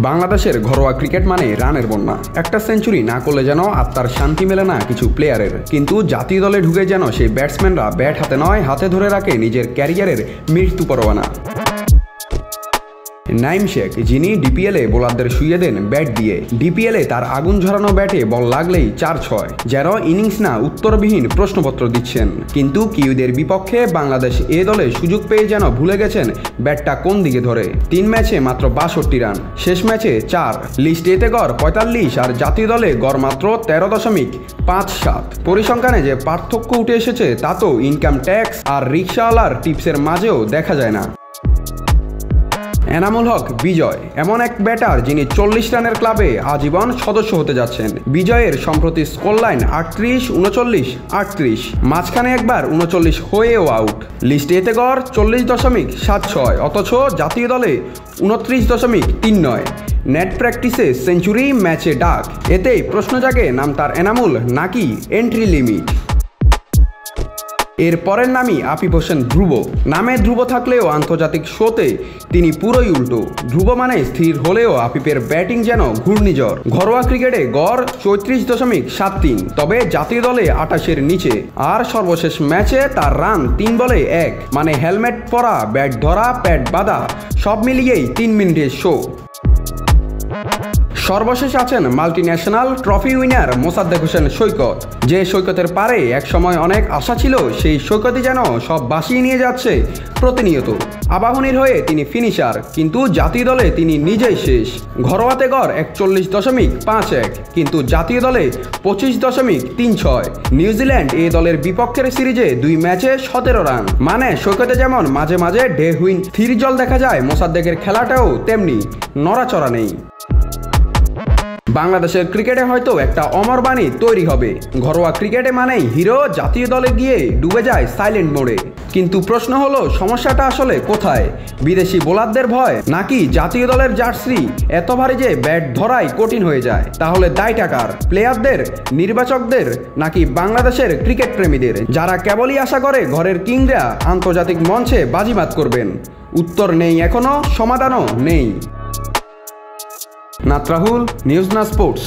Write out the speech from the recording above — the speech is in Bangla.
বাংলাদেশের ঘরোয়া ক্রিকেট মানে রানের বন্যা। একটা সেঞ্চুরি না করলে যেন আত্মার শান্তি মেলে না কিছু প্লেয়ারের, কিন্তু জাতীয় দলে ঢুকে যেন সেই ব্যাটসম্যানরা ব্যাট হাতে নয় হাতে ধরে রাখে নিজের ক্যারিয়ারের মৃত্যু পরোয়ানা। নাইম শেখ, যিনি ডিপিএলে বোলারদের শুইয়ে দেন ব্যাট দিয়ে। ডিপিএলে তার আগুন ঝরানো ব্যাটে বল লাগলেই 4-6, যেন ইনিংস না উত্তরবিহীন প্রশ্নপত্র দিচ্ছেন। কিন্তু কিউদের বিপক্ষে বাংলাদেশ এ দলে সুযোগ পেয়ে যেন ভুলে গেছেন ব্যাটটা কোন দিকে ধরে। 3 ম্যাচে মাত্র 62 রান, শেষ ম্যাচে 4, লিস্ট এতে গড় 45 আর জাতীয় দলে গড় মাত্র 13.57। পরিসংখ্যানে যে পার্থক্য উঠে এসেছে তা তো ইনকাম ট্যাক্স আর রিকশাওয়ালার টিপসের মাঝেও দেখা যায় না। এনামুল হক বিজয় এমন এক ব্যাটার যিনি 40 রানের ক্লাবে আজীবন সদস্য হতে যাচ্ছেন। বিজয়ের সম্প্রতি স্কোর লাইন 38, 39, 38, মাঝখানে একবার 39 হয়েও আউট। লিস্টে এতে গড় 40.76, অথচ জাতীয় দলে 29.39। নেট প্র্যাকটিসে সেঞ্চুরি, ম্যাচে ডাক। এতেই প্রশ্ন জাগে নাম তার এনামুল নাকি এন্ট্রি লিমিট। এর পরের নামই আফিফ হোসেন ধ্রুব। নামে ধ্রুব থাকলেও আন্তর্জাতিক শোতে তিনি পুরোই উল্টো। ধ্রুব মানে স্থির হলেও আফিফের ব্যাটিং যেন ঘূর্ণিঝড়। ঘরোয়া ক্রিকেটে গড় 34.73, তবে জাতীয় দলে 28-এর নিচে। আর সর্বশেষ ম্যাচে তার রান 3 বলে 1, মানে হেলমেট পরা, ব্যাট ধরা, প্যাড বাঁধা, সব মিলিয়েই 3 মিনিটের শো। সর্বশেষ আছেন multinational trophy winner Mosaddek Hossain Saikat, যে সৈকতের পারে একসময় অনেক আশা ছিল। সেই সৈকতই যেন সব বাসিয়ে নিয়ে যাচ্ছে প্রতিনিয়ত। আবাহনীর হয়ে তিনি ফিনিশার, কিন্তু জাতীয় দলে তিনি নিজেই শেষ। ঘরোয়াতে গড় 41.51, কিন্তু জাতীয় দলে 25.36। নিউজিল্যান্ড এ দলের বিপক্ষের সিরিজে 2 ম্যাচে 17 রান। মানে সৈকতে যেমন মাঝে মাঝে ডে হুইন থির জল দেখা যায়, মোসাদ্দেকের খেলাটাও তেমনি নড়াচড়া নেই। বাংলাদেশের ক্রিকেটে হয়তো একটা অমর বাণী তৈরি হবে, ঘরোয়া ক্রিকেটে মানেই হিরো, জাতীয় দলে গিয়ে ডুবে যায় সাইলেন্ট মোডে। কিন্তু প্রশ্ন হলো, সমস্যাটা আসলে কোথায়? বিদেশি বোলারদের ভয়, নাকি জাতীয় দলের জার্সি এত ভারী যে ব্যাট ধরাই কঠিন হয়ে যায়? তাহলে দায়টা কার? প্লেয়ারদের, নির্বাচকদের, নাকি বাংলাদেশের ক্রিকেট প্রেমীদের, যারা কেবলই আশা করে ঘরের কিংরা আন্তর্জাতিক মঞ্চে বাজিমাত করবেন? উত্তর নেই এখনো, সমাধানও নেই। নাত রাহুল, নিউজ না স্পোর্টস।